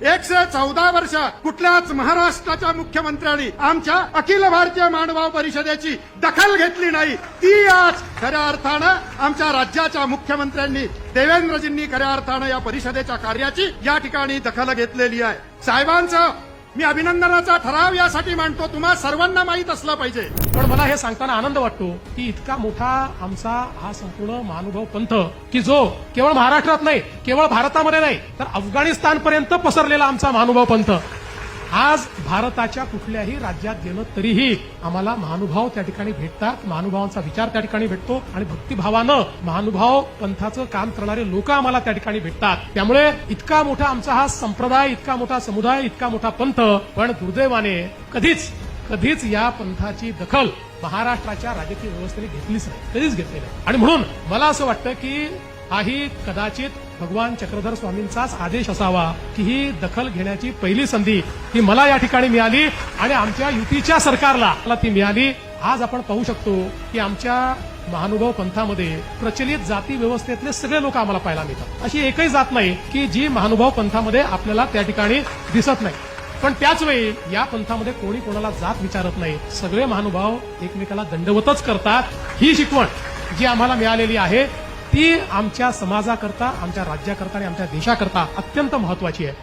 114 वर्ष कुठल्याच महाराष्ट्राच्या मुख्यमंत्र्यांनी आमच्या अखिल भारतीय मानभाव परिषदेची दखल घेतली नाही। ती आज खऱ्या अर्थानं आमच्या राज्याच्या मुख्यमंत्र्यांनी देवेंद्रजींनी खऱ्या अर्थानं या परिषदेच्या कार्याची या ठिकाणी दखल घेतलेली आहे। साहेबांचं मी अभिनंदनाचा ठराव यासाठी मांडतो, तुम्हा सर्वांना माहीत असलं पाहिजे। पण मला हे सांगताना आनंद वाटतो की इतका मोठा आमचा हा संपूर्ण महानुभाव पंथ की जो केवळ महाराष्ट्रात नाही, केवळ भारतामध्ये नाही, तर अफगाणिस्तानपर्यंत पसरलेला आमचा महानुभाव पंथ आज भारताच्या कुठल्याही राज्यात गेलं तरीही आम्हाला महानुभाव त्या ठिकाणी भेटतात, महानुभावांचा विचार त्या ठिकाणी भेटतो आणि भक्तिभावानं महानुभाव पंथाचं काम करणारे लोक आम्हाला त्या ठिकाणी भेटतात। त्यामुळे इतका मोठा आमचा हा संप्रदाय, इतका मोठा समुदाय, इतका मोठा पंथ, पण दुर्दैवाने कधीच या पंथाची दखल महाराष्ट्राच्या राजकीय व्यवस्थेने घेतलीच नाही, कधीच घेतली नाही। आणि म्हणून मला असं वाटतं की हाही कदाचित भगवान चक्रधर स्वामींचाच आदेश असावा की ही दखल घेण्याची पहिली संधी ही मला या ठिकाणी मिळाली आणि आमच्या युतीच्या सरकारला ती मिळाली। आज आपण पाहू शकतो की आमच्या महानुभाव पंथामध्ये प्रचलित जाती व्यवस्थेतले सगळे लोक आम्हाला पाहायला मिळतात। अशी एकही जात नाही की जी महानुभाव पंथामध्ये आपल्याला त्या ठिकाणी दिसत नाही। पण त्याच वेळी या पंथामध्ये कोणी कोणाला जात विचारत नाही, सगळे महानुभाव एकमेकाला दंडवतच करतात। ही शिकवण जी आम्हाला मिळालेली आहे ती आमच्या समाजाकरता, आमच्या राज्याकरता आणि आमच्या देशाकरता अत्यंत महत्वाची आहे।